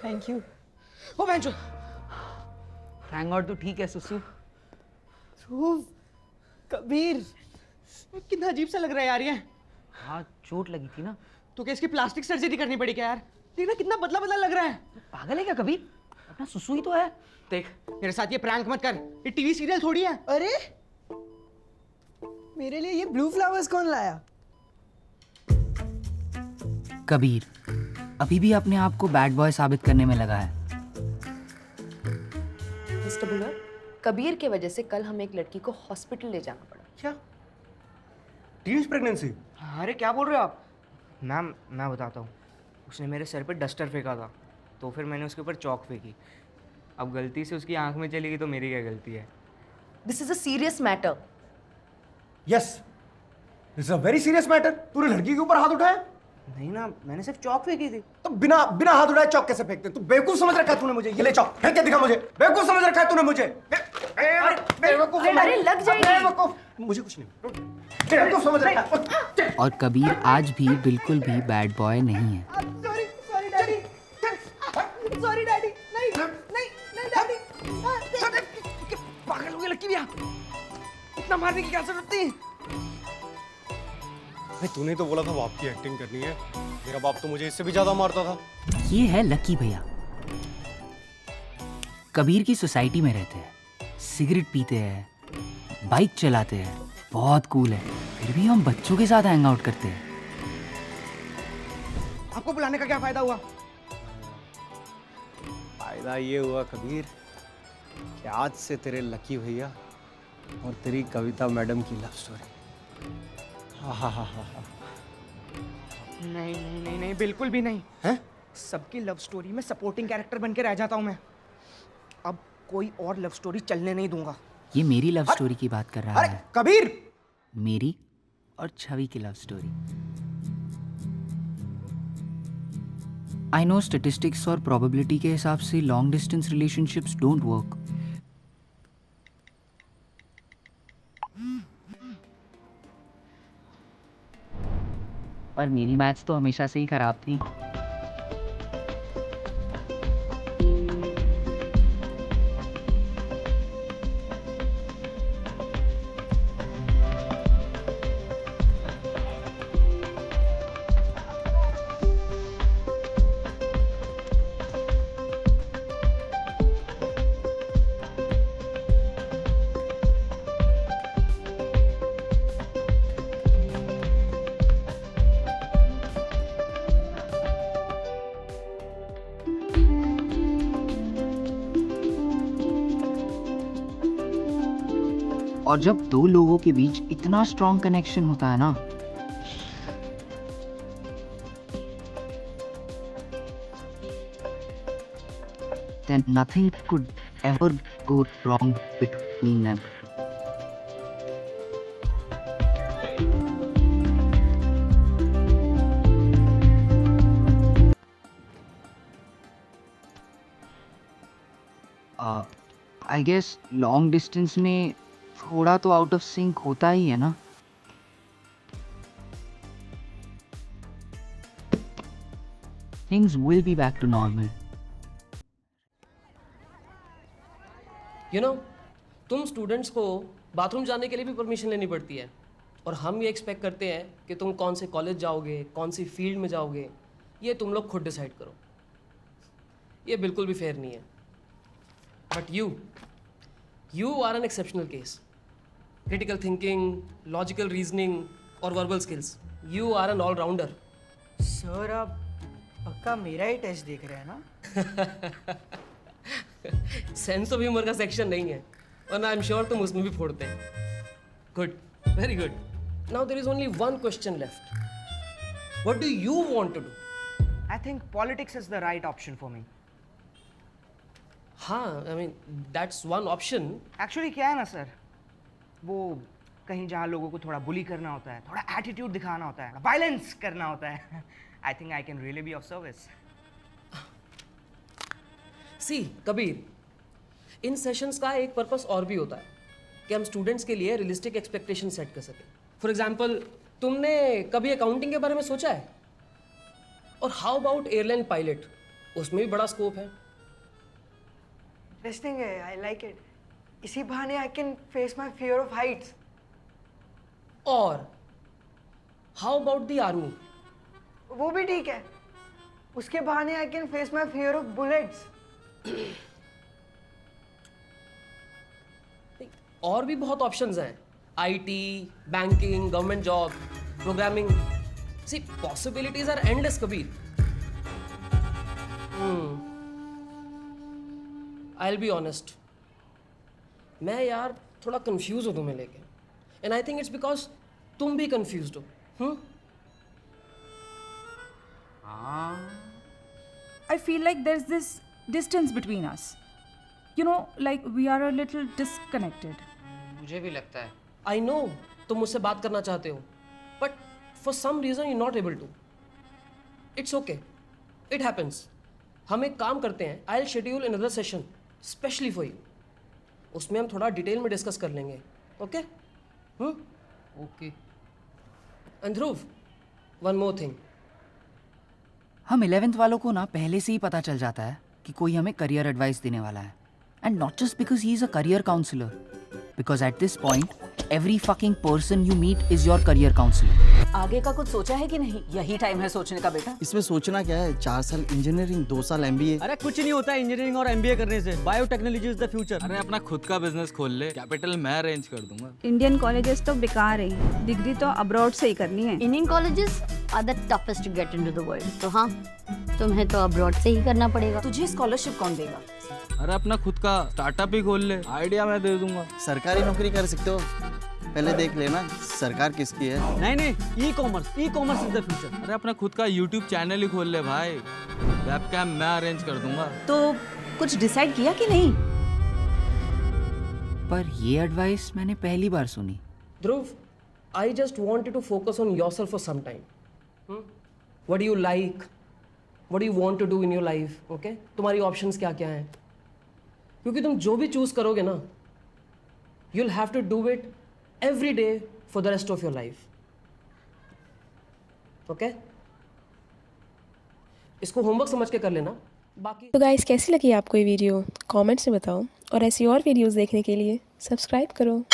Thank you. ओ बेंचो, thank God तू ठीक है सुसु। कबीर कितना अजीब सा लग रहा है यार ये। हाँ चोट लगी थी ना। तो क्या इसकी प्लास्टिक सर्जरी करनी पड़ी क्या यार? देखना कितना बदला बदला लग रहा है। पागल है क्या कबीर? अपना सुसु ही तो है। देख मेरे साथ ये प्रैंक मत कर, ये टीवी सीरियल थोड़ी है। अरे मेरे लिए ये ब्लू फ्लावर्स कौन लाया? कबीर अभी भी अपने आप को बैड बॉय साबित करने में लगा है। मिस्टर बुलर, कबीर के वजह से कल हमें एक लड़की को हॉस्पिटल ले जाना पड़ा। क्या? Teenage pregnancy? अरे क्या बोल रहे हो आप? मैम मैं बताता हूँ, उसने मेरे सर पे डस्टर फेंका था, तो फिर मैंने उसके ऊपर चौक फेंकी। अब गलती से उसकी आंख में चली गई तो मेरी क्या गलती है? This is a serious matter. Yes, this is a very serious matter. तूने लड़की के ऊपर हाथ उठाया? नहीं ना, मैंने सिर्फ चौक फेंकी थी। तो बिना बिना हाथ उठाए चौक कैसे फेंकते? तू बेवकूफ समझ रखा है तूने मुझे? ये ले चौक, फेंक के दिखा मुझे। बेवकूफ समझ रखा है तूने मुझे? बेवकूफ। अरे लग जाएगी। बेवकूफ, मुझे कुछ नहीं। बेवकूफ समझ रखा है। और कबीर आज भी बिल्कुल भी बैड बॉय नहीं है। Sorry sorry daddy, sorry daddy. नहीं नहीं नहीं डैडी। पागल हो गया लड़की भैया, इतना मारने की क्या जरूरत थी? तूने तो बोला था बाप की एक्टिंग करनी है। मेरा बाप तो मुझे इससे भी ज्यादा मारता था। ये है लकी भैया। कबीर की सोसाइटी में रहते हैं, सिगरेट पीते हैं, बाइक चलाते हैं, बहुत कूल है। फिर भी हम बच्चों के साथ हैंग आउट करते हैं। आपको बुलाने का क्या फायदा हुआ? फायदा ये हुआ कबीर कि आज से तेरे लकी भैया और तेरी कविता मैडम की लव स्टोरी। नहीं नहीं नहीं नहीं, बिल्कुल भी नहीं हैं? सबकी लव स्टोरी में सपोर्टिंग कैरेक्टर बन के रह जाता हूँ मैं। अब कोई और लव स्टोरी चलने नहीं दूंगा। ये मेरी लव स्टोरी की बात कर रहा अरे है। कबीर, मेरी और छवि की love story. I know statistics और प्रोबेबिलिटी के हिसाब से long distance relationships don't work. पर मेरी मैथ्स तो हमेशा से ही खराब थी। और जब दो लोगों के बीच इतना स्ट्रॉन्ग कनेक्शन होता है ना, then nothing could ever go wrong between them. I guess long distance में थोड़ा तो आउट ऑफ सिंक होता ही है ना। Things will be back to normal. तुम स्टूडेंट्स को बाथरूम जाने के लिए भी परमिशन लेनी पड़ती है, और हम ये एक्सपेक्ट करते हैं कि तुम कौन से कॉलेज जाओगे, कौन सी फील्ड में जाओगे, ये तुम लोग खुद डिसाइड करो। ये बिल्कुल भी फेयर नहीं है। But you are an exceptional case. Critical thinking, logical reasoning और verbal skills, you are an all rounder. Sir आप पक्का मेरा ही टेस्ट देख रहे हैं ना? सेंस ऑफ ह्यूमर का सेक्शन नहीं है, वरना आई एम श्योर तुम उसमें भी फोड़ते हैं। Good, very good. Now there is only one question left. What do you want to do? I think politics is the right option for me. हाँ, I mean that's one option. Actually क्या है ना sir, वो कहीं जहाँ लोगों को थोड़ा बुली करना होता है, थोड़ा एटीट्यूड दिखाना होता है, वायलेंस करना होता है, I think I can really be of service. See Kabir, इन सेशंस का एक पर्पस और भी होता है कि हम स्टूडेंट्स के लिए रियलिस्टिक एक्सपेक्टेशन सेट कर सकें। फॉर एग्जाम्पल, तुमने कभी अकाउंटिंग के बारे में सोचा है? और हाउ अबाउट एयरलाइन पायलट? उसमें भी बड़ा स्कोप है। इंटरेस्टिंग है, आई लाइक इट। इसी बहाने I can face my fear of heights. और हाउ अबाउट द आर्मी? वो भी ठीक है, उसके बहाने I can face my fear of bullets. और भी बहुत ऑप्शंस हैं, IT, banking, government job, programming. See possibilities are endless Kabir. I will be honest, मैं यार थोड़ा कंफ्यूज हूँ तुम्हें लेके, and I think it's because तुम भी कंफ्यूज हो। I feel like there's this distance between us. You know, like we are a little disconnected. मुझे भी लगता है। आई नो तुम मुझसे बात करना चाहते हो, but for some reason you not able to. It's okay, it happens. हम एक काम करते हैं, I will schedule another session specially for you. उसमें हम थोड़ा डिटेल में डिस्कस कर लेंगे। Okay? Okay. And Dhruv, one more thing. हम 11th वालों को ना पहले से ही पता चल जाता है कि कोई हमें करियर एडवाइस देने वाला है, and not just because he is a career counsellor, because at this point every fucking person you meet is your career counsellor. आगे का कुछ सोचा है कि नहीं? यही टाइम है सोचने का बेटा। इसमें सोचना क्या है, 4 साल इंजीनियरिंग, 2 साल MBA। अरे कुछ नहीं होता इंजीनियरिंग और MBA करने से। Biotechnology is the future. अरे अपना खुद का बिजनेस खोल ले, कैपिटल मैं अरेंज कर दूंगा। इंडियन कॉलेजेस तो बेकार है, डिग्री तो अब्रॉड से ही करनी है। Indian colleges are the toughest to get into the world. तो हाँ, तुम्हें तो अब्रॉड से ही करना पड़ेगा। तुझे स्कॉलरशिप कौन देगा? अरे अपना खुद का स्टार्टअप ही खोल ले, आइडिया मैं दे दूंगा। सरकारी नौकरी कर सकते हो, पहले देख लेना सरकार किसकी है। नहीं, e commerce is the future. अरे अपना खुद का यूट्यूब चैनल ही खोल ले भाई, वेबकैम मैं अरेंज कर दूंगा। तो कुछ डिसाइड किया कि नहीं? पर ये एडवाइस मैंने पहली बार सुनी। Dhruv, I just wanted to focus on yourself for some time. What do you like, what do you want to do in your life? Okay, तुम्हारी ऑप्शंस क्या क्या हैं? क्योंकि तुम जो भी चूज करोगे ना, you will have to do it every day for the rest of your life. Okay, इसको होमवर्क समझ के कर लेना। बाकी तो गाइस, कैसी लगी आपको ये वीडियो? कमेंट्स में बताओ, और ऐसी और वीडियोस देखने के लिए सब्सक्राइब करो।